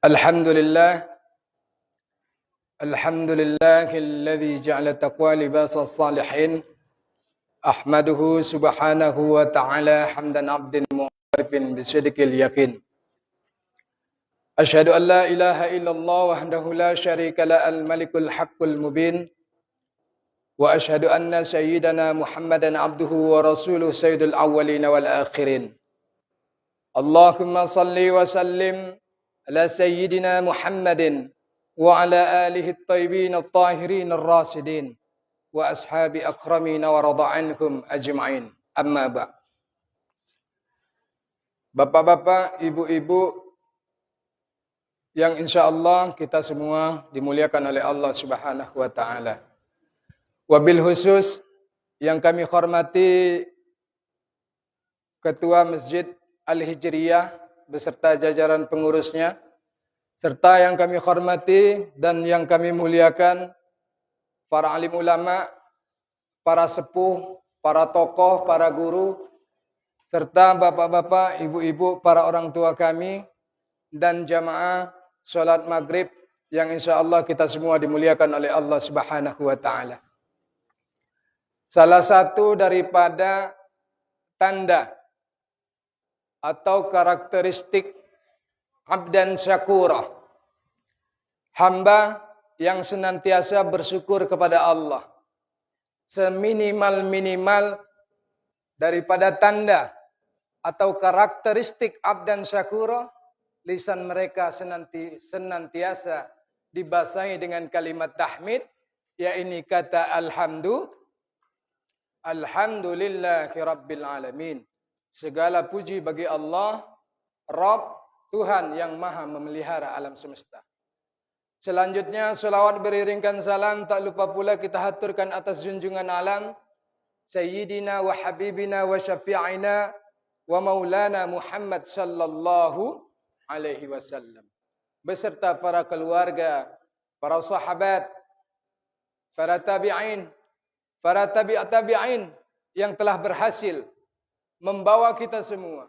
Alhamdulillah, alhamdulillahilladzi ja'ala taqwa libasas salihin. Ahmaduhu subhanahu wa ta'ala hamdan abdin mu'arifin bisidqil yakin. Asyhadu an la ilaha illallah wahdahu la syarika la al-malikul haqqul mubin. Wa asyhadu anna sayyidana Muhammadan abduhu wa rasuluh sayyidul awwalin wal akhirin. Allahumma salli wa sallim ala sayyidina Muhammadin wa ala alihi at-tayyibin at-tahirin ar-rasidin wa ashabi akramin wa radha anhum ajma'in. Amma ba'. Bapak-bapak, ibu-ibu yang insyaallah kita semua dimuliakan oleh Allah Subhanahu wa taala. Wabil khusus yang kami hormati Ketua Masjid Al-Hijriyah beserta jajaran pengurusnya, serta yang kami hormati dan yang kami muliakan para alim ulama, para sepuh, para tokoh, para guru, serta bapak-bapak, ibu-ibu, para orang tua kami, dan jamaah sholat maghrib yang insyaallah kita semua dimuliakan oleh Allah Subhanahu wa ta'ala. Salah satu daripada tanda atau karakteristik abdan syakura, hamba yang senantiasa bersyukur kepada Allah, seminimal-minimal daripada tanda atau karakteristik abdan syakura, lisan mereka senantiasa dibasahi dengan kalimat tahmid, yaitu kata alhamdulillahi rabbil alamin. Segala puji bagi Allah, Rabb, Tuhan yang maha memelihara alam semesta. Selanjutnya, selawat beriringkan salam, tak lupa pula kita haturkan atas junjungan alam, Sayyidina wa Habibina wa Syafi'ina wa Maulana Muhammad sallallahu alaihi wasallam. Beserta para keluarga, para sahabat, para tabi'in, para tabi'in yang telah berhasil membawa kita semua,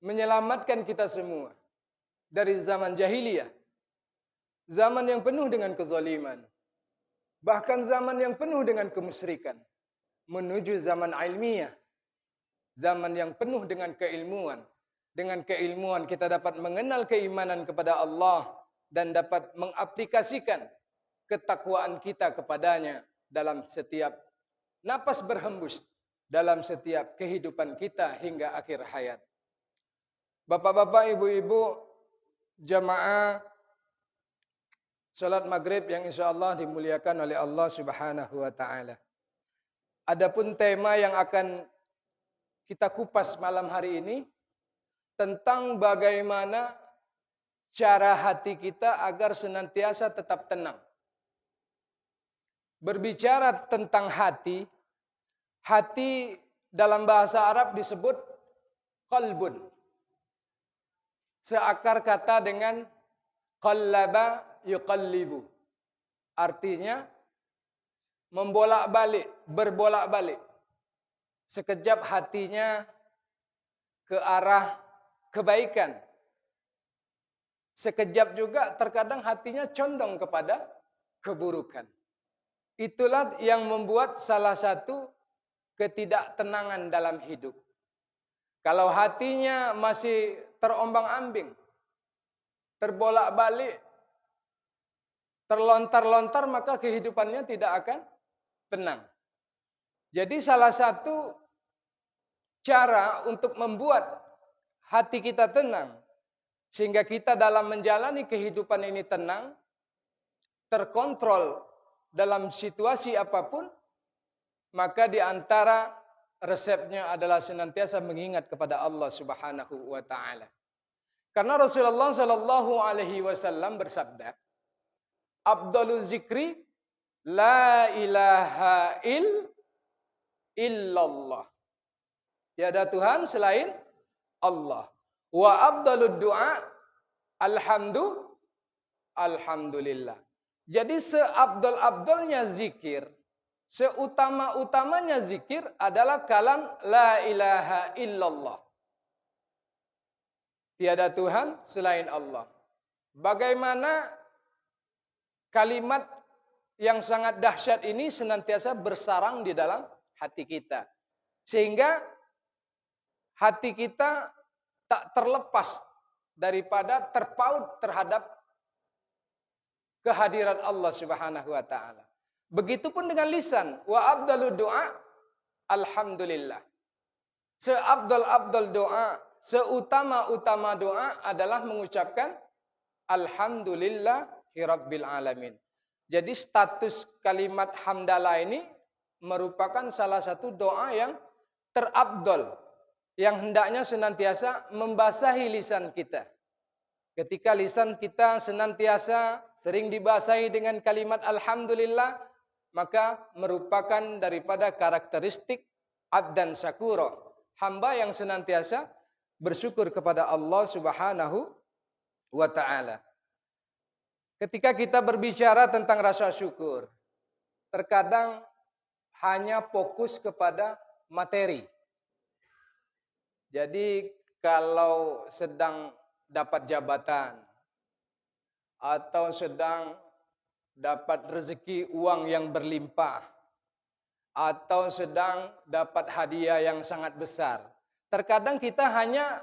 menyelamatkan kita semua dari zaman jahiliyah, zaman yang penuh dengan kezaliman, bahkan zaman yang penuh dengan kemusyrikan, menuju zaman ilmiah, zaman yang penuh dengan keilmuan. Dengan keilmuan kita dapat mengenal keimanan kepada Allah dan dapat mengaplikasikan ketakwaan kita kepadanya dalam setiap napas berhembus, dalam setiap kehidupan kita hingga akhir hayat. Bapak-bapak, ibu-ibu, jamaah salat maghrib yang insyaallah dimuliakan oleh Allah Subhanahu wa ta'ala. Adapun tema yang akan kita kupas malam hari ini tentang bagaimana cara hati kita agar senantiasa tetap tenang. Berbicara tentang hati, hati dalam bahasa Arab disebut qalbun. Seakar kata dengan qallaba yuqallibu. Artinya membolak-balik, berbolak-balik. Sekejap hatinya ke arah kebaikan. Sekejap juga terkadang hatinya condong kepada keburukan. Itulah yang membuat salah satu ketidaktenangan dalam hidup. Kalau hatinya masih terombang-ambing, terbolak-balik, terlontar-lontar, maka kehidupannya tidak akan tenang. Jadi salah satu cara untuk membuat hati kita tenang, sehingga kita dalam menjalani kehidupan ini tenang, terkontrol dalam situasi apapun, maka di antara resepnya adalah senantiasa mengingat kepada Allah Subhanahu wa ta'ala. Karena Rasulullah sallallahu alaihi wasallam bersabda, Abdul zikri la ilaha illallah. Tiada Tuhan selain Allah. Wa abdalud du'a alhamdulillah. Jadi seabdul-abdulnya zikir, seutama-utamanya zikir adalah kalam la ilaha illallah. Tiada Tuhan selain Allah. Bagaimana kalimat yang sangat dahsyat ini senantiasa bersarang di dalam hati kita. Sehingga hati kita tak terlepas daripada terpaut terhadap kehadiran Allah Subhanahu wa taala. Begitupun dengan lisan, wa afdalu doa alhamdulillah. Seabdal-abdal doa, seutama-utama doa adalah mengucapkan alhamdulillahi rabbil alamin. Jadi status kalimat hamdalah ini merupakan salah satu doa yang terabdal, yang hendaknya senantiasa membasahi lisan kita. Ketika lisan kita senantiasa sering dibasahi dengan kalimat alhamdulillah, maka merupakan daripada karakteristik abdan syakura, hamba yang senantiasa bersyukur kepada Allah Subhanahu wa taala. Ketika kita berbicara tentang rasa syukur, terkadang hanya fokus kepada materi. Jadi kalau sedang dapat jabatan atau sedang dapat rezeki uang yang berlimpah atau sedang dapat hadiah yang sangat besar, terkadang kita hanya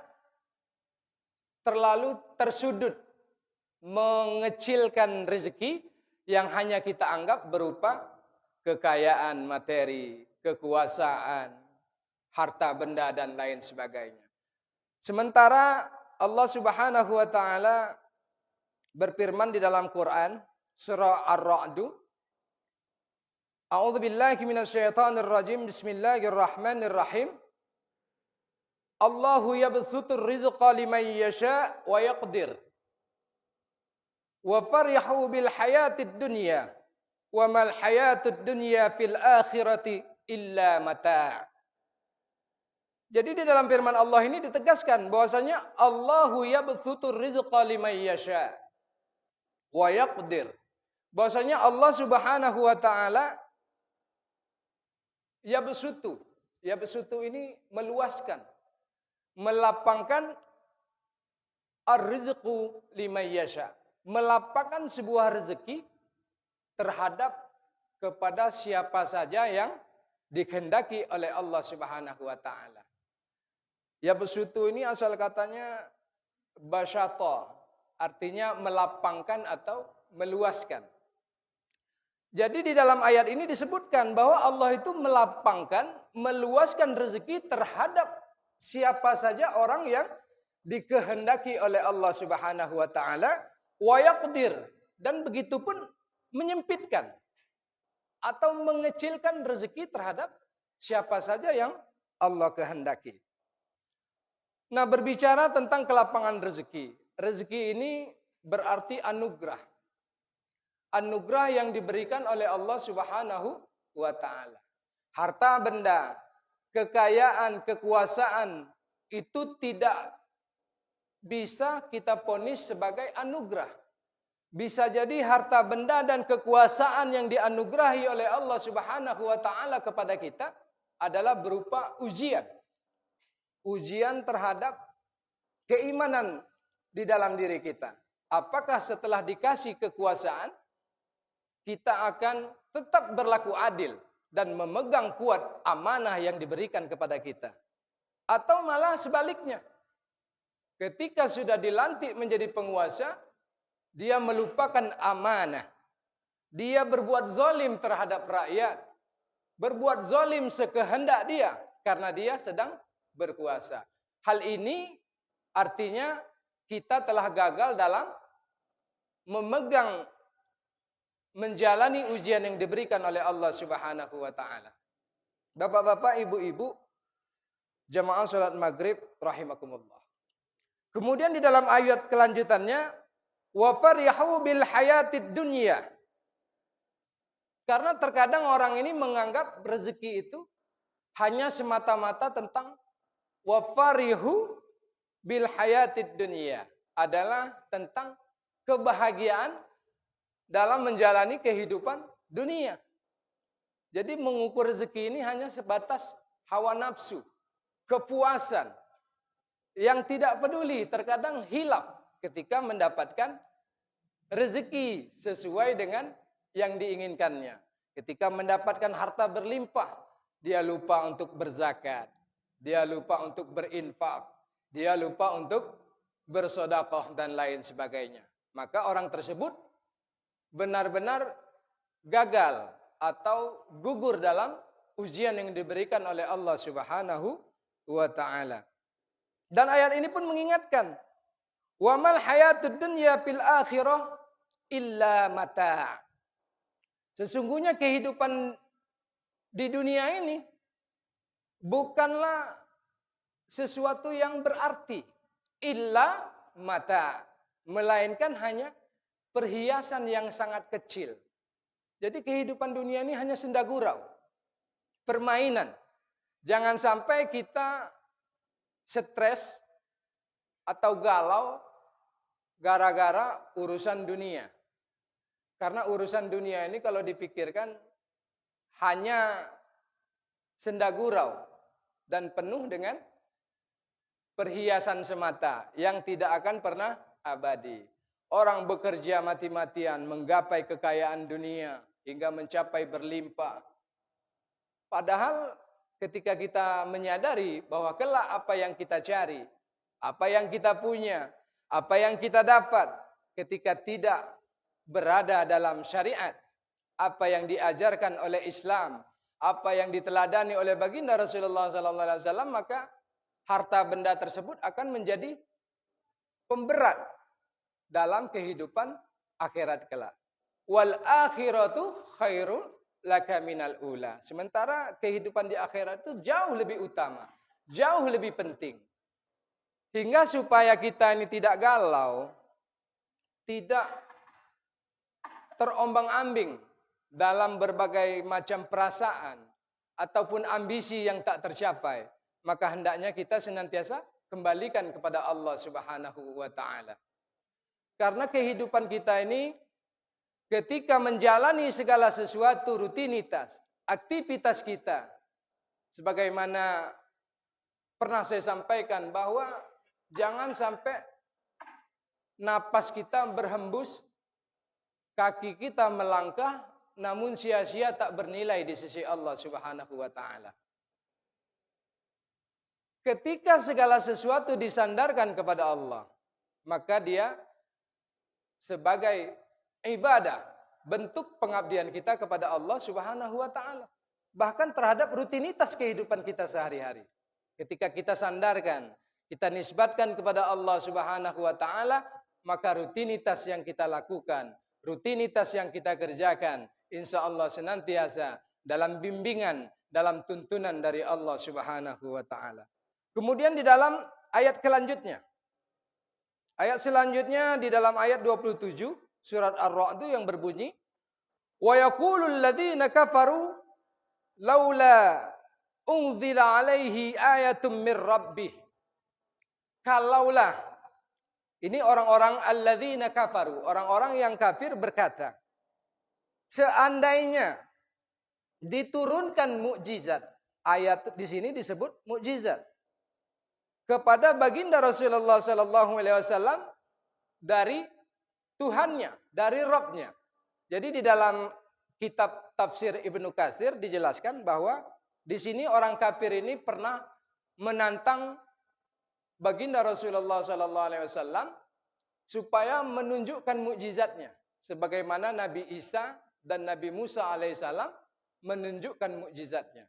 terlalu tersudut mengecilkan rezeki yang hanya kita anggap berupa kekayaan materi, kekuasaan, harta benda dan lain sebagainya. Sementara Allah Subhanahu wa taala berfirman di dalam Quran surah Ar-Ra'd, A'udzu billahi minasyaitonir rajim, bismillahirrahmanirrahim. Allahu yabsutur rizqa liman yasha wa yaqdir. Wa farihu bil hayatid dunya wa mal hayatud dunya fil akhirati illa mata'. Jadi di dalam firman Allah ini ditegaskan bahwasanya Allahu yabsutur rizqa liman yasha wa yaqdir. Bahwasanya Allah Subhanahu wa taala yabsutu. Yabsutu ini meluaskan, melapangkan ar-rizqu liman yasha. Melapangkan sebuah rezeki terhadap kepada siapa saja yang dikehendaki oleh Allah Subhanahu wa taala. Yabsutu ini asal katanya basyata, artinya melapangkan atau meluaskan. Jadi di dalam ayat ini disebutkan bahwa Allah itu melapangkan, meluaskan rezeki terhadap siapa saja orang yang dikehendaki oleh Allah Subhanahu wa taala, wa yaqdir, dan begitu pun menyempitkan atau mengecilkan rezeki terhadap siapa saja yang Allah kehendaki. Nah, berbicara tentang kelapangan rezeki. Rezeki ini berarti anugerah. Anugerah yang diberikan oleh Allah Subhanahu wa taala. Harta benda, kekayaan, kekuasaan itu tidak bisa kita vonis sebagai anugerah. Bisa jadi harta benda dan kekuasaan yang dianugerahi oleh Allah Subhanahu wa taala kepada kita adalah berupa ujian. Ujian terhadap keimanan di dalam diri kita. Apakah setelah dikasih kekuasaan, kita akan tetap berlaku adil dan memegang kuat amanah yang diberikan kepada kita? Atau malah sebaliknya, ketika sudah dilantik menjadi penguasa, dia melupakan amanah. Dia berbuat zalim terhadap rakyat. Berbuat zalim sekehendak dia karena dia sedang berkuasa. Hal ini artinya kita telah gagal dalam memegang, menjalani ujian yang diberikan oleh Allah Subhanahu wa taala. Bapak-bapak, ibu-ibu, jamaah salat maghrib rahimakumullah. Kemudian di dalam ayat kelanjutannya, wa farihu bil hayatid dunya. Karena terkadang orang ini menganggap rezeki itu hanya semata-mata tentang wa farihu bil hayatid dunya, adalah tentang kebahagiaan dalam menjalani kehidupan dunia. Jadi mengukur rezeki ini hanya sebatas hawa nafsu, kepuasan yang tidak peduli, terkadang hilap ketika mendapatkan rezeki sesuai dengan yang diinginkannya. Ketika mendapatkan harta berlimpah, dia lupa untuk berzakat, dia lupa untuk berinfak, dia lupa untuk bersedekah dan lain sebagainya. Maka orang tersebut benar-benar gagal atau gugur dalam ujian yang diberikan oleh Allah Subhanahu wa taala. Dan ayat ini pun mengingatkan, wa mal hayatud dunya fil akhirah illa mata'. Sesungguhnya kehidupan di dunia ini bukanlah sesuatu yang berarti, illa mata', melainkan hanya perhiasan yang sangat kecil. Jadi kehidupan dunia ini hanya senda gurau, permainan. Jangan sampai kita stres atau galau gara-gara urusan dunia. Karena urusan dunia ini kalau dipikirkan hanya senda gurau dan penuh dengan perhiasan semata yang tidak akan pernah abadi. Orang bekerja mati-matian menggapai kekayaan dunia hingga mencapai berlimpah. Padahal ketika kita menyadari bahwa kelak apa yang kita cari, apa yang kita punya, apa yang kita dapat ketika tidak berada dalam syariat, apa yang diajarkan oleh Islam, apa yang diteladani oleh baginda Rasulullah SAW, maka harta benda tersebut akan menjadi pemberat dalam kehidupan akhirat kelak. Wal akhiratu khairul laka minal ula. Sementara kehidupan di akhirat itu jauh lebih utama, jauh lebih penting. Hingga supaya kita ini tidak galau, tidak terombang-ambing dalam berbagai macam perasaan ataupun ambisi yang tak tercapai, maka hendaknya kita senantiasa kembalikan kepada Allah Subhanahu wa taala. Karena kehidupan kita ini ketika menjalani segala sesuatu rutinitas, aktivitas kita, sebagaimana pernah saya sampaikan bahwa jangan sampai napas kita berhembus, kaki kita melangkah, namun sia-sia tak bernilai di sisi Allah Subhanahu wa taala. Ketika segala sesuatu disandarkan kepada Allah, maka dia sebagai ibadah, bentuk pengabdian kita kepada Allah Subhanahu wa taala. Bahkan terhadap rutinitas kehidupan kita sehari-hari. Ketika kita sandarkan, kita nisbatkan kepada Allah Subhanahu wa taala, maka rutinitas yang kita lakukan, rutinitas yang kita kerjakan, insya Allah senantiasa dalam bimbingan, dalam tuntunan dari Allah Subhanahu wa taala. Kemudian di dalam ayat selanjutnya, di dalam ayat 27 surat Ar-Ra'd yang berbunyi, wa yaqulul ladzina kafaru laula unzila alaihi ayatum mir rabbih. Kalaulah, ini orang-orang alladzina kafaru, orang-orang yang kafir berkata, seandainya diturunkan mukjizat, ayat di sini disebut mukjizat, kepada baginda Rasulullah sallallahu alaihi wasallam dari Tuhannya, dari Rabbnya. Jadi di dalam kitab tafsir Ibnu Katsir dijelaskan bahwa di sini orang kafir ini pernah menantang baginda Rasulullah sallallahu alaihi wasallam supaya menunjukkan mukjizatnya, sebagaimana Nabi Isa dan Nabi Musa alaihissalam menunjukkan mukjizatnya.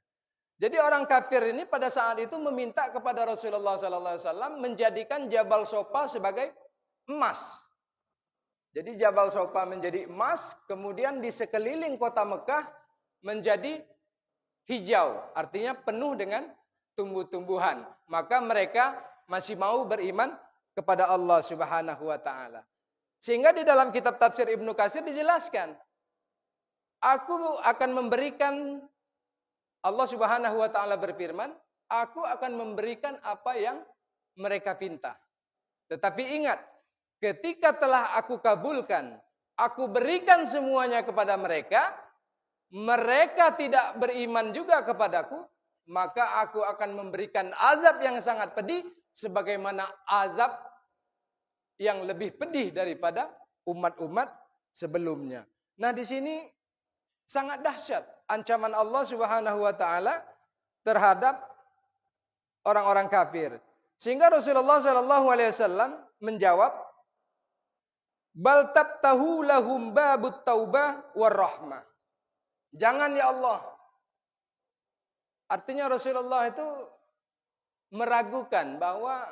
Jadi orang kafir ini pada saat itu meminta kepada Rasulullah SAW menjadikan Jabal Sofa sebagai emas. Jadi Jabal Sofa menjadi emas, kemudian di sekeliling kota Mekah menjadi hijau, artinya penuh dengan tumbuh-tumbuhan. Maka mereka masih mau beriman kepada Allah Subhanahu wa taala. Sehingga di dalam kitab tafsir Ibnu Katsir dijelaskan, aku akan memberikan, Allah Subhanahu wa taala berfirman, aku akan memberikan apa yang mereka pinta. Tetapi ingat, ketika telah aku kabulkan, aku berikan semuanya kepada mereka, mereka tidak beriman juga kepadaku, maka aku akan memberikan azab yang sangat pedih, sebagaimana azab yang lebih pedih daripada umat-umat sebelumnya. Nah, di sini sangat dahsyat ancaman Allah Subhanahu wa taala terhadap orang-orang kafir. Sehingga Rasulullah sallallahu alaihi wasallam menjawab, "Bal tabtahu lahum babut taubah war rahmah." Jangan ya Allah. Artinya Rasulullah itu meragukan bahwa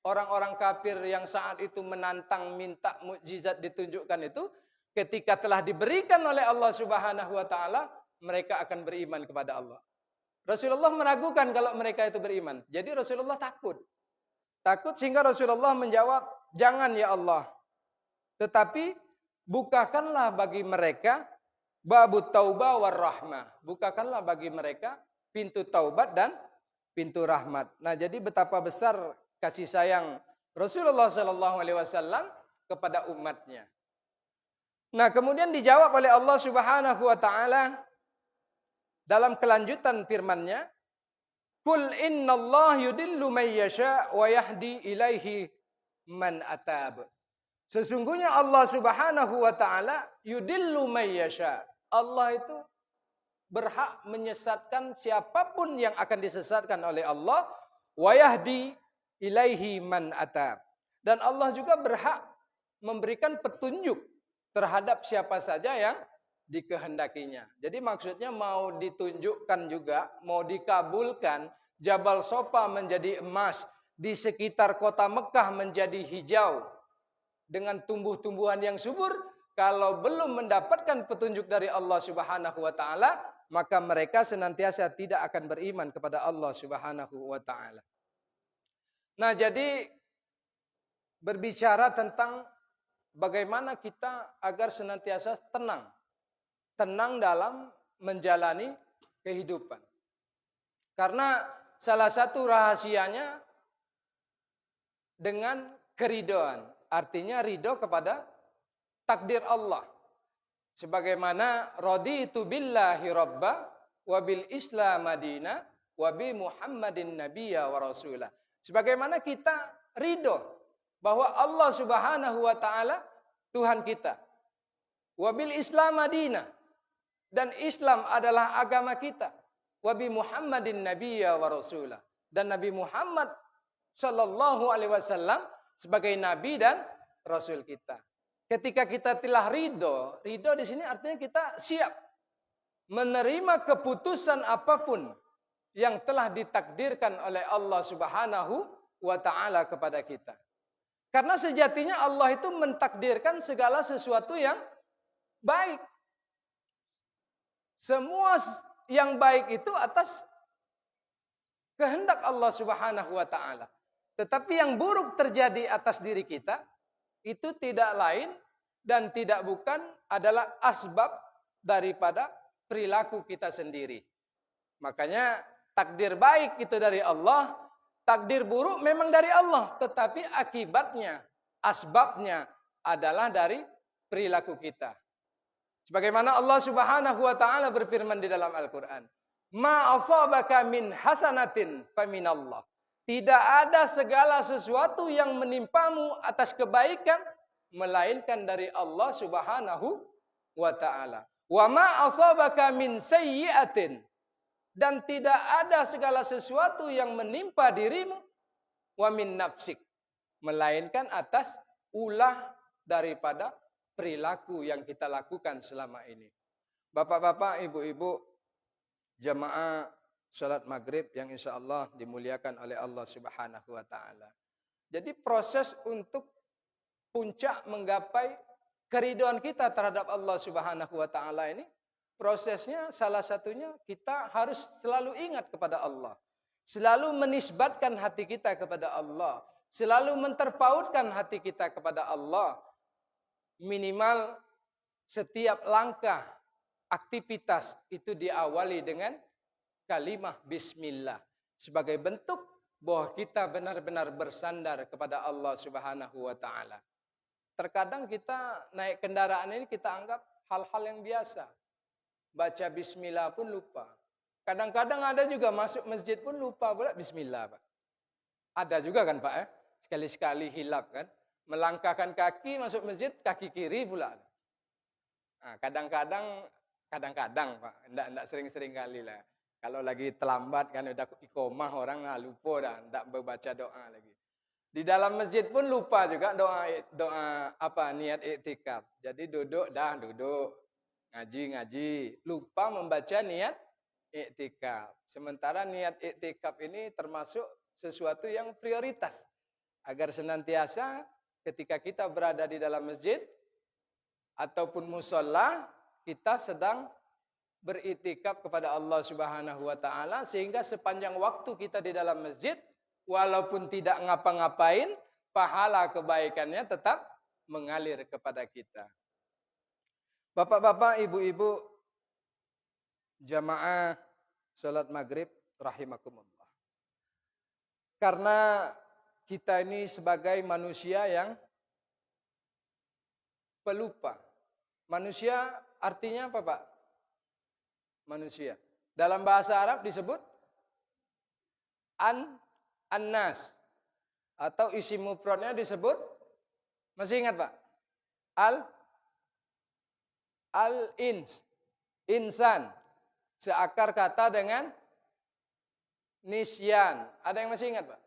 orang-orang kafir yang saat itu menantang minta mukjizat ditunjukkan itu, ketika telah diberikan oleh Allah Subhanahu wa taala, mereka akan beriman kepada Allah. Rasulullah meragukan kalau mereka itu beriman. Jadi Rasulullah takut. Takut sehingga Rasulullah menjawab, "Jangan ya Allah. Tetapi bukakanlah bagi mereka babut taubah war rahmah." Bukakanlah bagi mereka pintu taubat dan pintu rahmat. Nah, jadi betapa besar kasih sayang Rasulullah sallallahu alaihi wasallam kepada umatnya. Nah, kemudian dijawab oleh Allah Subhanahu wa taala dalam kelanjutan firman-Nya, "Qul innallaha yudillu may yasha wa yahdi ilaihi man atab." Sesungguhnya Allah Subhanahu wa taala yudillu may yasha. Allah itu berhak menyesatkan siapapun yang akan disesatkan oleh Allah, wa yahdi ilaihi man atab. Dan Allah juga berhak memberikan petunjuk terhadap siapa saja yang dikehendakinya. Jadi maksudnya mau ditunjukkan juga, mau dikabulkan Jabal Sofa menjadi emas, di sekitar kota Mekah menjadi hijau dengan tumbuh-tumbuhan yang subur, kalau belum mendapatkan petunjuk dari Allah Subhanahu wa taala, maka mereka senantiasa tidak akan beriman kepada Allah Subhanahu wa taala. Nah, jadi berbicara tentang bagaimana kita agar senantiasa tenang dalam menjalani kehidupan. Karena salah satu rahasianya dengan keridoan. Artinya ridho kepada takdir Allah. Sebagaimana raditu billahi rabba wa bil islam madina wa bi muhammadin nabiyya wa rasulah. Sebagaimana kita ridho bahwa Allah Subhanahu wa taala Tuhan kita. Wa bil islam madina, dan Islam adalah agama kita. Wa bi muhammadin nabiyya wa rasulah, dan Nabi Muhammad sallallahu alaihi wasallam sebagai nabi dan rasul kita. Ketika kita telah ridho di sini artinya kita siap menerima keputusan apapun yang telah ditakdirkan oleh Allah Subhanahu wa taala kepada kita. Karena sejatinya Allah itu mentakdirkan segala sesuatu yang baik. Semua yang baik itu atas kehendak Allah Subhanahu wa taala. Tetapi yang buruk terjadi atas diri kita itu tidak lain dan tidak bukan adalah asbab daripada perilaku kita sendiri. Makanya takdir baik itu dari Allah, takdir buruk memang dari Allah, tetapi akibatnya, asbabnya adalah dari perilaku kita. Sebagaimana Allah Subhanahu wa taala berfirman di dalam Al-Qur'an, "Ma asabaka min hasanatin faminallah." Tidak ada segala sesuatu yang menimpamu atas kebaikan melainkan dari Allah Subhanahu wa taala. Wa ma asabaka min sayyi'atin, dan tidak ada segala sesuatu yang menimpa dirimu wa min nafsik, melainkan atas ulah daripada perilaku yang kita lakukan selama ini. Bapak-bapak, ibu-ibu, jamaah salat maghrib yang insya Allah dimuliakan oleh Allah Subhanahu wa ta'ala. Jadi proses untuk puncak menggapai keridhaan kita terhadap Allah Subhanahu wa ta'ala ini, prosesnya salah satunya kita harus selalu ingat kepada Allah. Selalu menisbatkan hati kita kepada Allah. Selalu menterpautkan hati kita kepada Allah. Minimal setiap langkah aktivitas itu diawali dengan kalimah bismillah. Sebagai bentuk bahwa kita benar-benar bersandar kepada Allah Subhanahu wa ta'ala. Terkadang kita naik kendaraan ini kita anggap hal-hal yang biasa. Baca bismillah pun lupa. Kadang-kadang ada juga masuk masjid pun lupa pula bismillah, Pak. Ada juga kan, Pak? Sekali-sekali hilap kan. Melangkahkan kaki masuk masjid, kaki kiri pula. Nah, kadang-kadang Pak, enggak sering-sering kali lah. Kalau lagi terlambat kan udah iqomah orang lupa dah, enggak membaca doa lagi. Di dalam masjid pun lupa juga doa apa niat iktikaf. Jadi duduk, ngaji, lupa membaca niat iktikaf. Sementara niat iktikaf ini termasuk sesuatu yang prioritas agar senantiasa ketika kita berada di dalam masjid ataupun musola, kita sedang beriktikaf kepada Allah Subhanahu wa taala sehingga sepanjang waktu kita di dalam masjid walaupun tidak ngapa-ngapain, pahala kebaikannya tetap mengalir kepada kita. Bapak-bapak, ibu-ibu, jamaah salat maghrib rahimakumullah. Karena kita ini sebagai manusia yang pelupa. Manusia artinya apa, Pak? Manusia. Dalam bahasa Arab disebut An-Nas. Atau isim mufradnya disebut, masih ingat Pak? Al-ins. Insan. Seakar kata dengan nisyan. Ada yang masih ingat Pak?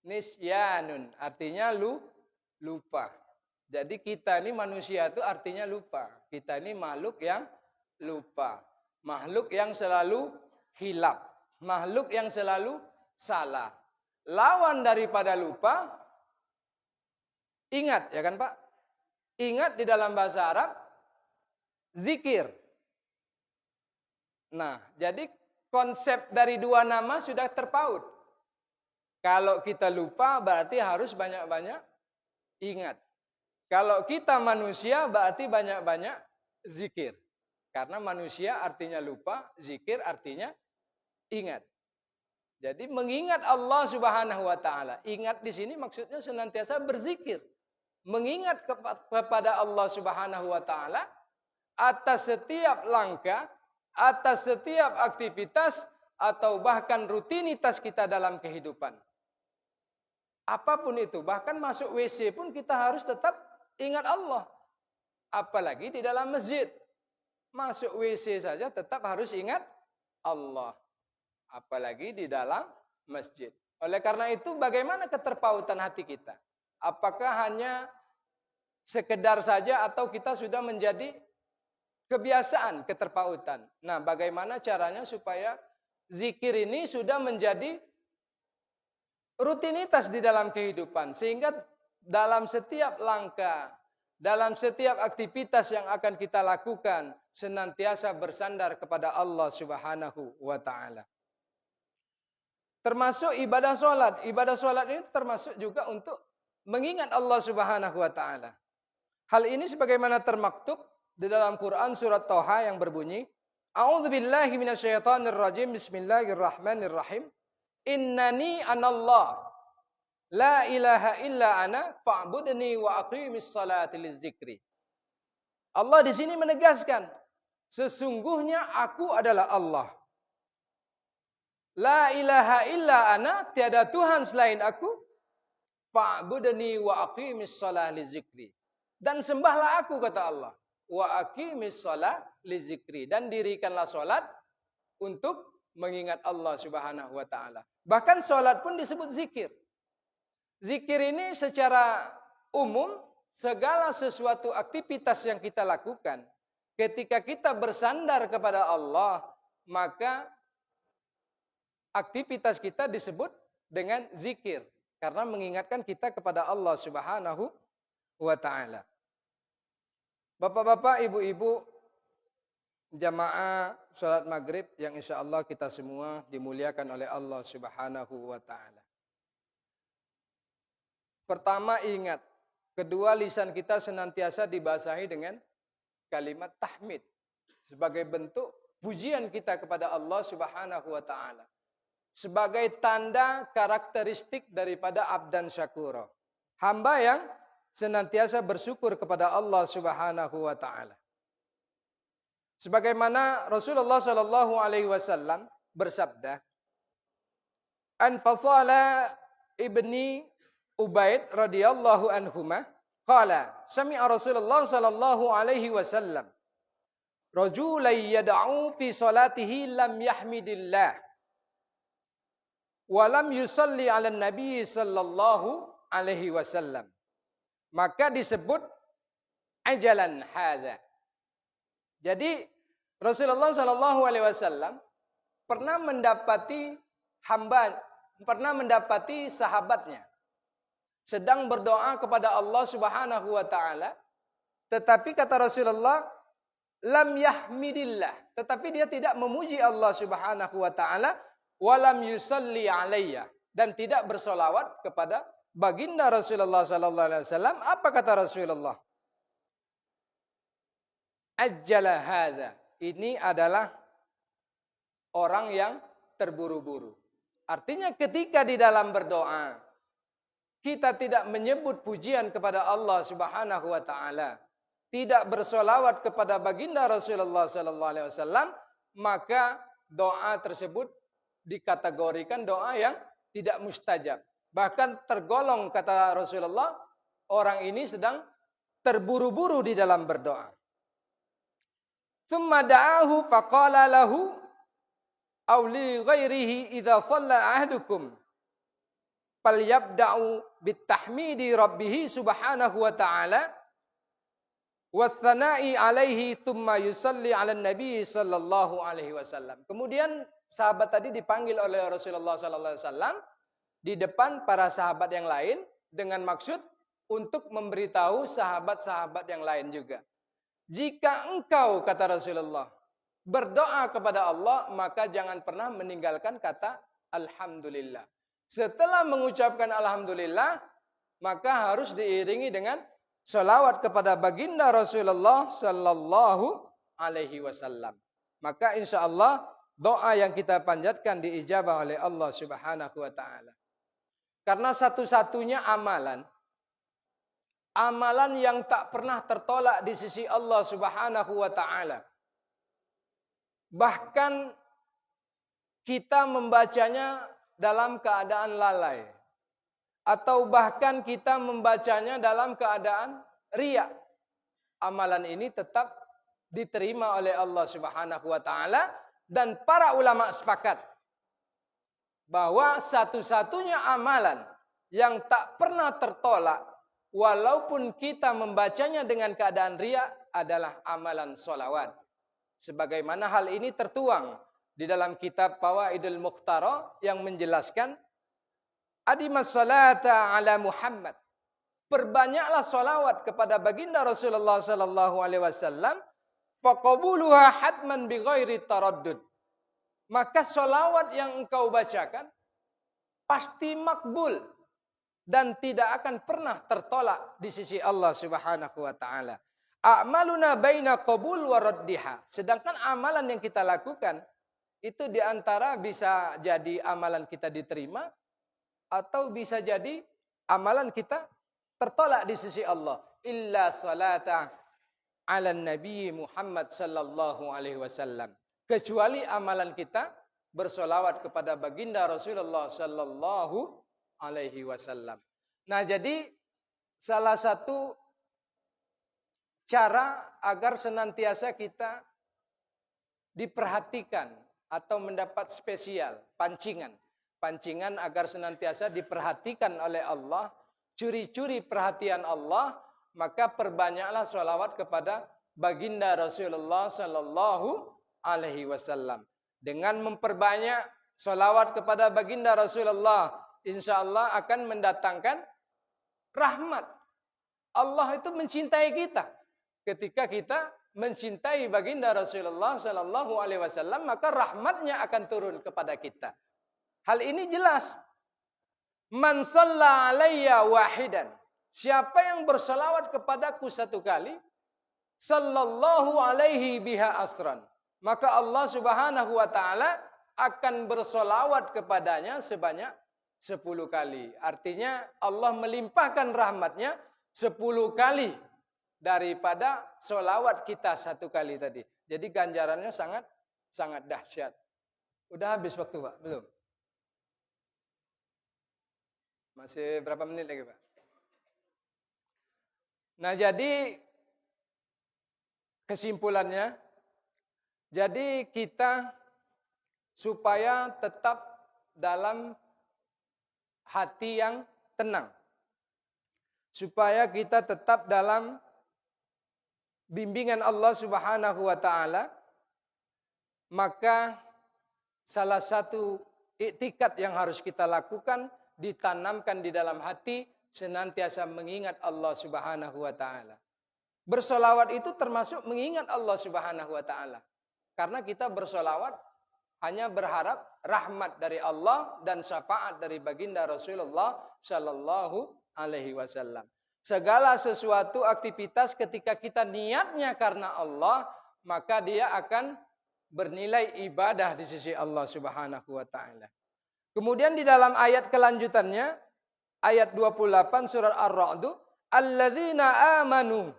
Nisyanun. Artinya lupa. Jadi kita ini manusia itu artinya lupa. Kita ini makhluk yang lupa. Makhluk yang selalu hilap. Makhluk yang selalu salah. Lawan daripada lupa, ingat ya kan Pak? Ingat di dalam bahasa Arab, zikir. Nah, jadi konsep dari dua nama sudah terpaut. Kalau kita lupa berarti harus banyak-banyak ingat. Kalau kita manusia berarti banyak-banyak zikir. Karena manusia artinya lupa, zikir artinya ingat. Jadi mengingat Allah Subhanahu wa taala. Ingat di sini maksudnya senantiasa berzikir. Mengingat kepada Allah Subhanahu wa taala atas setiap langkah, atas setiap aktivitas atau bahkan rutinitas kita dalam kehidupan. Apapun itu, bahkan masuk WC pun kita harus tetap ingat Allah. Apalagi di dalam masjid. Masuk WC saja tetap harus ingat Allah. Apalagi di dalam masjid. Oleh karena itu bagaimana keterpautan hati kita? Apakah hanya sekedar saja atau kita sudah menjadi kebiasaan keterpautan? Nah, bagaimana caranya supaya zikir ini sudah menjadi rutinitas di dalam kehidupan. Sehingga dalam setiap langkah, dalam setiap aktivitas yang akan kita lakukan, senantiasa bersandar kepada Allah Subhanahu wa ta'ala. Termasuk ibadah sholat. Ibadah sholat ini termasuk juga untuk mengingat Allah Subhanahu wa ta'ala. Hal ini sebagaimana termaktub di dalam Quran surat Toha yang berbunyi, A'udzubillahi minasyaitonirrajim, bismillahirrahmanirrahim. Innani anallah, la ilaha illa ana, fa'budni wa aqimis salati lizzikri. Allah di sini menegaskan, sesungguhnya aku adalah Allah. La ilaha illa ana, tiada Tuhan selain aku. Fa'budni wa aqimis shalah li zikri. Dan sembahlah aku, kata Allah. Wa aqimis shalah li zikri. Dan dirikanlah salat untuk mengingat Allah Subhanahu wa taala. Bahkan salat pun disebut zikir. Zikir ini secara umum segala sesuatu aktivitas yang kita lakukan ketika kita bersandar kepada Allah, maka aktivitas kita disebut dengan zikir. Karena mengingatkan kita kepada Allah Subhanahu wa ta'ala. Bapak-bapak, ibu-ibu, jamaah salat maghrib yang insya Allah kita semua dimuliakan oleh Allah Subhanahu wa ta'ala. Pertama ingat. Kedua, lisan kita senantiasa dibasahi dengan kalimat tahmid. Sebagai bentuk pujian kita kepada Allah Subhanahu wa ta'ala. Sebagai tanda karakteristik daripada abdan syakura. Hamba yang senantiasa bersyukur kepada Allah Subhanahu wa taala. Sebagaimana Rasulullah sallallahu alaihi wasallam bersabda, "Anfasala ibni Ubaid radhiyallahu anhuma qala sami'a Rasulullah sallallahu alaihi wasallam rajulan yad'u fi salatihi lam yahmidillah wa lam yusalli 'ala nabi sallallahu alaihi wasallam. Maka disebut ajalan hadza. Jadi Rasulullah sallallahu alaihi wasallam pernah mendapati sahabatnya sedang berdoa kepada Allah Subhanahu wa taala, tetapi kata Rasulullah lam yahmidillah, tetapi dia tidak memuji Allah Subhanahu wa taala, walam yusalli alayya, dan tidak bersolawat kepada baginda Rasulullah sallallahu alaihi wasallam. Apa kata Rasulullah? Ajjala hadza. Ini adalah orang yang terburu-buru. Artinya ketika di dalam berdoa kita tidak menyebut pujian kepada Allah Subhanahu wa taala, tidak bersolawat kepada baginda Rasulullah sallallahu alaihi wasallam, maka doa tersebut dikategorikan doa yang tidak mustajab. Bahkan tergolong, kata Rasulullah, orang ini sedang terburu-buru di dalam berdoa. Tsumma da'ahu faqala lahu aw li ghairihi idza shalla ahadukum falyabda'u bitahmidi rabbih subhanahu wa ta'ala wa tsana'i alaihi thumma yusalli 'ala nabi sallallahu alaihi wasallam. Kemudian sahabat tadi dipanggil oleh Rasulullah sallallahu alaihi wasallam di depan para sahabat yang lain dengan maksud untuk memberitahu sahabat-sahabat yang lain juga. Jika engkau, kata Rasulullah, berdoa kepada Allah, maka jangan pernah meninggalkan kata alhamdulillah. Setelah mengucapkan alhamdulillah, maka harus diiringi dengan sholawat kepada baginda Rasulullah sallallahu alaihi wasallam. Maka insya Allah doa yang kita panjatkan diijabah oleh Allah Subhanahu wa taala. Karena satu-satunya amalan yang tak pernah tertolak di sisi Allah Subhanahu wa taala. Bahkan kita membacanya dalam keadaan lalai, atau bahkan kita membacanya dalam keadaan riya, amalan ini tetap diterima oleh Allah Subhanahu wa taala, dan para ulama sepakat bahwa satu-satunya amalan yang tak pernah tertolak walaupun kita membacanya dengan keadaan riya adalah amalan sholawat. Sebagaimana hal ini tertuang di dalam kitab Fawaidul Mukhtara yang menjelaskan adimas salata ala Muhammad. Perbanyaklah sholawat kepada baginda Rasulullah sallallahu alaihi wasallam, faqabuluha hatman bighairi taraddud. Maka sholawat yang engkau bacakan pasti makbul dan tidak akan pernah tertolak di sisi Allah Subhanahu wa taala. A'maluna baina qabul wa raddiha. Sedangkan amalan yang kita lakukan itu diantara bisa jadi amalan kita diterima atau bisa jadi amalan kita tertolak di sisi Allah. Illa salata ala nabi Muhammad sallallahu alaihi wasallam. Kecuali amalan kita bersolawat kepada baginda Rasulullah sallallahu alaihi wasallam. Nah, jadi salah satu cara agar senantiasa kita diperhatikan atau mendapat spesial, pancingan agar senantiasa diperhatikan oleh Allah, curi-curi perhatian Allah, maka perbanyaklah sholawat kepada baginda Rasulullah sallallahu alaihi wasallam. Dengan memperbanyak sholawat kepada baginda Rasulullah, insya Allah akan mendatangkan rahmat. Allah itu mencintai kita. Ketika kita mencintai baginda Rasulullah sallallahu alaihi wasallam, maka rahmatnya akan turun kepada kita. Hal ini jelas. Man shalla alayya wahidan. Siapa yang bersalawat kepadaku satu kali, sallallahu alaihi biha asran. Maka Allah Subhanahu wa taala akan bersolawat kepadanya sebanyak 10 kali. Artinya Allah melimpahkan rahmatnya 10 kali daripada solawat kita satu kali tadi. Jadi ganjarannya sangat dahsyat. Udah habis waktu, Pak? Belum? Masih berapa menit lagi, Pak? Nah, jadi kesimpulannya, jadi kita supaya tetap dalam hati yang tenang. Supaya kita tetap dalam bimbingan Allah Subhanahu wa taala, maka salah satu iktikad yang harus kita lakukan ditanamkan di dalam hati senantiasa mengingat Allah Subhanahu wa taala. Bersolawat itu termasuk mengingat Allah Subhanahu wa taala. Karena kita bersolawat hanya berharap rahmat dari Allah dan syafaat dari baginda Rasulullah Shallallahu Alaihi Wasallam. Segala sesuatu aktivitas ketika kita niatnya karena Allah, maka dia akan bernilai ibadah di sisi Allah Subhanahu wa taala. Kemudian di dalam ayat kelanjutannya, ayat 28 surat Ar-Ra'd, alladzina amanu,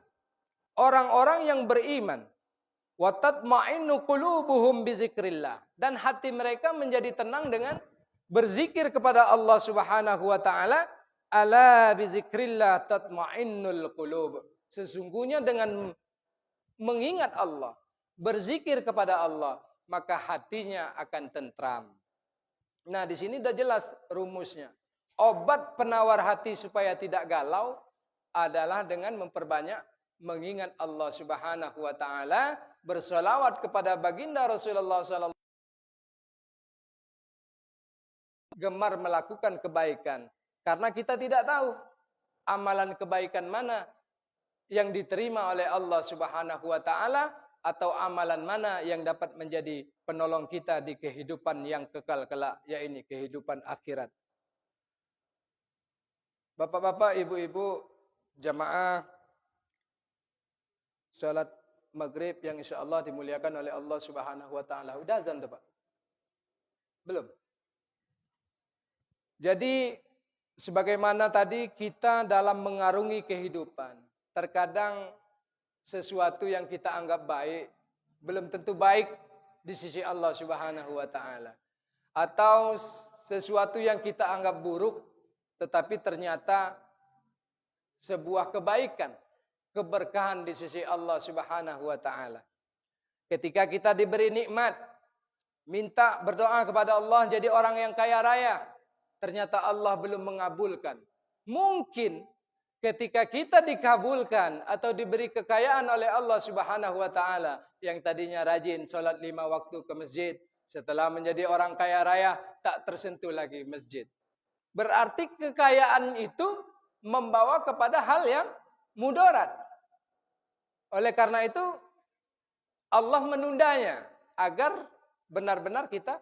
orang-orang yang beriman, wa tatma'innu qulubuhum bizikrillah, dan hati mereka menjadi tenang dengan berzikir kepada Allah Subhanahu wa taala. Ala bizikrillah tatma'innul qulub. Sesungguhnya dengan mengingat Allah, berzikir kepada Allah, maka hatinya akan tentram. Nah, di sini sudah jelas rumusnya. Obat penawar hati supaya tidak galau adalah dengan memperbanyak mengingat Allah Subhanahu wa taala, bersolawat kepada baginda Rasulullah sallallahu alaihi wasallam, gemar melakukan kebaikan. Karena kita tidak tahu amalan kebaikan mana yang diterima oleh Allah Subhanahu wa taala atau amalan mana yang dapat menjadi penolong kita di kehidupan yang kekal kelak, yaitu kehidupan akhirat. Bapak-bapak, ibu-ibu, jamaah salat maghrib yang insyaallah dimuliakan oleh Allah Subhanahu wa taala. Udah azan tuh, Pak? Belum. Jadi sebagaimana tadi kita dalam mengarungi kehidupan, terkadang sesuatu yang kita anggap baik belum tentu baik di sisi Allah Subhanahu wa taala. Atau sesuatu yang kita anggap buruk tetapi ternyata sebuah kebaikan, keberkahan di sisi Allah Subhanahu wa taala. Ketika kita diberi nikmat, minta berdoa kepada Allah jadi orang yang kaya raya, ternyata Allah belum mengabulkan. Mungkin ketika kita dikabulkan atau diberi kekayaan oleh Allah Subhanahu wa taala, yang tadinya rajin salat 5 waktu ke masjid, setelah menjadi orang kaya raya tak tersentuh lagi masjid. Berarti kekayaan itu membawa kepada hal yang mudarat. Oleh karena itu Allah menundanya agar benar-benar kita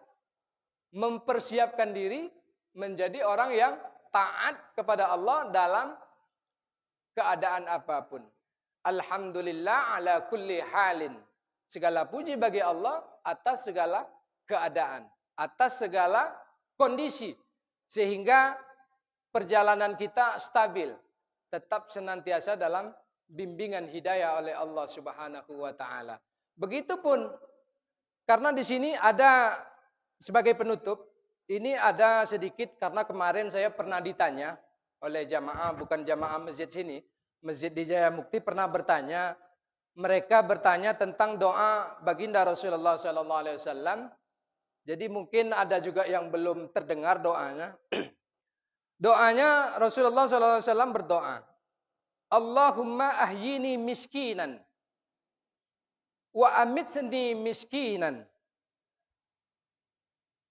mempersiapkan diri menjadi orang yang taat kepada Allah dalam keadaan apapun. Alhamdulillah ala kulli halin. Segala puji bagi Allah atas segala keadaan, atas segala kondisi. Sehingga perjalanan kita stabil, tetap senantiasa dalam bimbingan hidayah oleh Allah Subhanahu wa taala. Begitupun karena di sini ada sebagai penutup, ini ada sedikit karena kemarin saya pernah ditanya oleh jamaah, bukan jamaah masjid sini, masjid di Jaya Mukti pernah bertanya, mereka bertanya tentang doa baginda Rasulullah sallallahu alaihi wasallam. Jadi mungkin ada juga yang belum terdengar doanya. Doanya Rasulullah sallallahu alaihi wasallam berdoa, Allahumma ahyini miskinan wa amitsni miskinan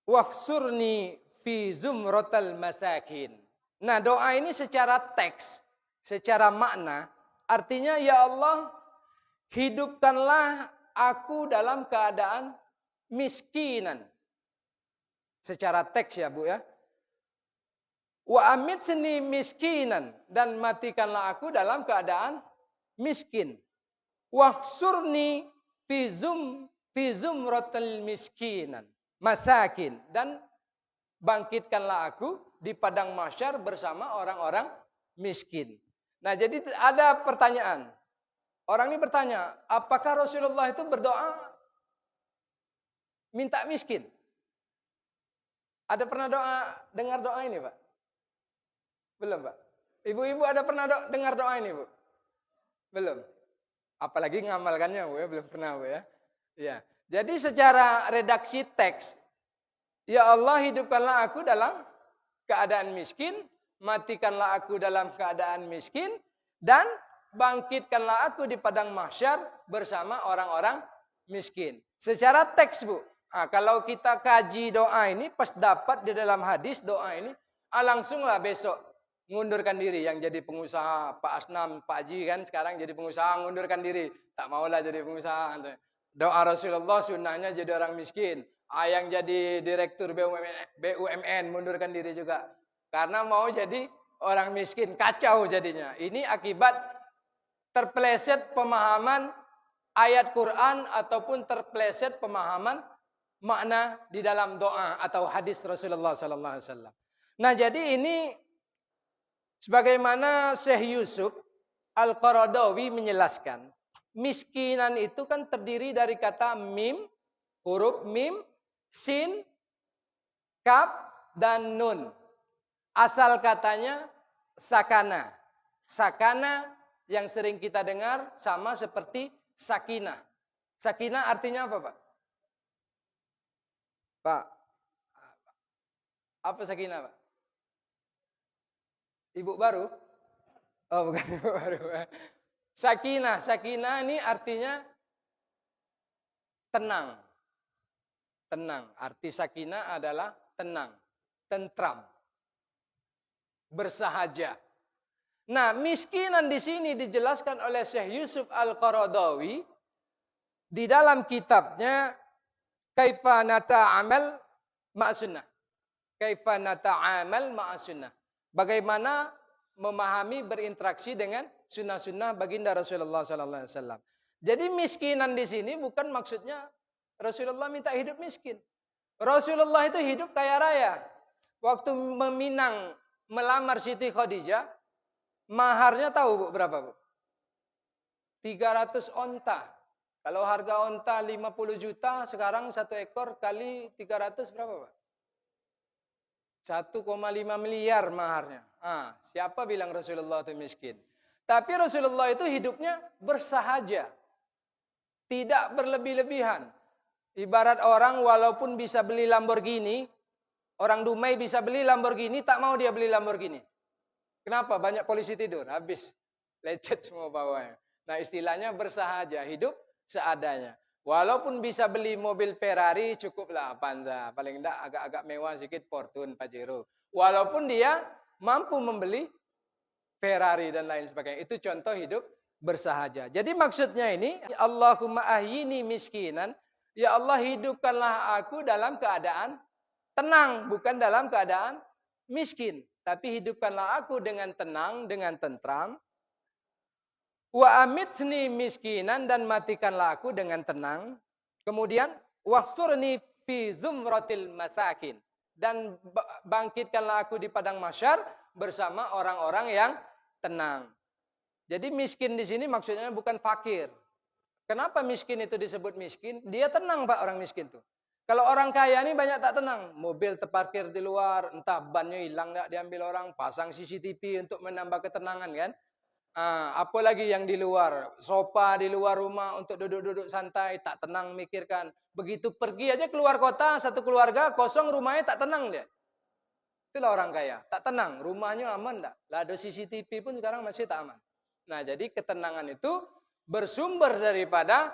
wahsurni fi zumratal masakin. Nah, doa ini secara teks, secara makna, artinya ya Allah, hidupkanlah aku dalam keadaan miskinan. Secara teks ya Bu ya. Wa amitsni miskinan, dan matikanlah aku dalam keadaan miskin. Wahsurni fi zumratil miskinan masakin, dan bangkitkanlah aku di padang mahsyar bersama orang-orang miskin. Nah, jadi ada pertanyaan. Orang ini bertanya, apakah Rasulullah itu berdoa minta miskin? Ada pernah dengar doa ini, Pak? Belum, Pak. Ibu-ibu ada pernah dengar doa ini, Bu? Belum. Apalagi ngamalkannya, Bu, ya. Belum pernah, Bu, ya. Ya. Jadi secara redaksi teks, ya Allah hidupkanlah aku dalam keadaan miskin, matikanlah aku dalam keadaan miskin, dan bangkitkanlah aku di padang mahsyar bersama orang-orang miskin. Secara teks, Bu. Nah, kalau kita kaji doa ini, pas dapat di dalam hadis doa ini, langsunglah besok ngundurkan diri. Yang jadi pengusaha, Pak Asnam, Pak Haji kan sekarang jadi pengusaha, ngundurkan diri. Tak maulah jadi pengusaha. Doa Rasulullah sunnahnya jadi orang miskin. Yang jadi direktur BUMN mundurkan diri juga. Karena mau jadi orang miskin. Kacau jadinya. Ini akibat terpeleset pemahaman ayat Quran ataupun terpeleset pemahaman makna di dalam doa atau hadis Rasulullah sallallahu alaihi wasallam. Nah, jadi ini sebagaimana Syekh Yusuf Al-Qaradawi menjelaskan, miskinan itu kan terdiri dari kata mim, huruf mim, sin, kaf, dan nun. Asal katanya sakana. Sakana yang sering kita dengar sama seperti sakinah. Sakinah artinya apa, Pak? Pak, apa sakinah, Pak? Ibu baru? Oh, bukan ibu baru. Sakinah, sakinah ini artinya tenang. Tenang. Arti sakinah adalah tenang, tentram, bersahaja. Nah, miskinan di sini dijelaskan oleh Syekh Yusuf Al-Qaradawi di dalam kitabnya Kaifa Nata'amal Ma'asunnah. Kaifa Nata'amal Ma'asunnah. Bagaimana memahami berinteraksi dengan sunnah-sunnah baginda Rasulullah sallallahu alaihi wasallam. Jadi miskinan di sini bukan maksudnya Rasulullah minta hidup miskin. Rasulullah itu hidup kaya raya. Waktu meminang melamar Siti Khadijah, maharnya tahu, Bu, berapa, Bu? 300 onta. Kalau harga onta 50 juta, sekarang 1 ekor kali 300 berapa, Pak? 1,5 miliar maharnya. Siapa bilang Rasulullah itu miskin? Tapi Rasulullah itu hidupnya bersahaja. Tidak berlebih-lebihan. Ibarat orang walaupun bisa beli Lamborghini, orang Dumai bisa beli Lamborghini, tak mau dia beli Lamborghini. Kenapa? Banyak polisi tidur, habis. Lecet semua bawahnya. Nah, istilahnya bersahaja, hidup seadanya. Walaupun bisa beli mobil Ferrari, cukuplah Avanza. Paling enggak agak-agak mewah sedikit Fortune, Pajero. Walaupun dia mampu membeli Ferrari dan lain sebagainya. Itu contoh hidup bersahaja. Jadi maksudnya ini, Allahumma ahyini miskinan. Ya Allah, hidupkanlah aku dalam keadaan tenang, bukan dalam keadaan miskin. Tapi hidupkanlah aku dengan tenang, dengan tentram. Wa amitsni miskinan, dan matikanlah aku dengan tenang. Kemudian wahsurni fi zumratil masakin, dan bangkitkanlah aku di padang mahsyar bersama orang-orang yang tenang. Jadi miskin di sini maksudnya bukan fakir. Kenapa miskin itu disebut miskin? Dia tenang, Pak, orang miskin tuh. Kalau orang kaya ini banyak tak tenang. Mobil terparkir di luar, entah bannya hilang enggak diambil orang, pasang CCTV untuk menambah ketenangan kan. Apalagi yang di luar, sofa di luar rumah untuk duduk-duduk santai, tak tenang mikirkan. Begitu pergi aja keluar kota, satu keluarga kosong, rumahnya tak tenang dia. Itulah orang kaya, tak tenang, rumahnya aman enggak? Lah ada CCTV pun sekarang masih tak aman. Nah, jadi ketenangan itu bersumber daripada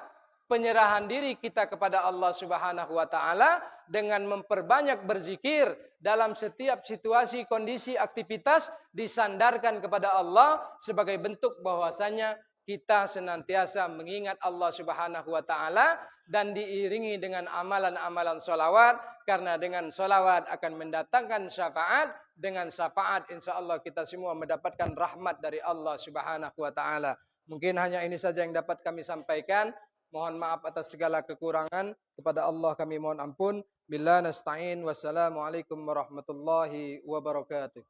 penyerahan diri kita kepada Allah Subhanahu wa taala dengan memperbanyak berzikir dalam setiap situasi, kondisi, aktivitas, disandarkan kepada Allah sebagai bentuk bahwasanya kita senantiasa mengingat Allah Subhanahu wa taala dan diiringi dengan amalan-amalan sholawat, karena dengan sholawat akan mendatangkan syafaat, dengan syafaat insyaallah kita semua mendapatkan rahmat dari Allah Subhanahu wa taala. Mungkin hanya ini saja yang dapat kami sampaikan. Mohon maaf atas segala kekurangan. Kepada Allah kami mohon ampun. Billah nasta'in. Wassalamualaikum warahmatullahi wabarakatuh.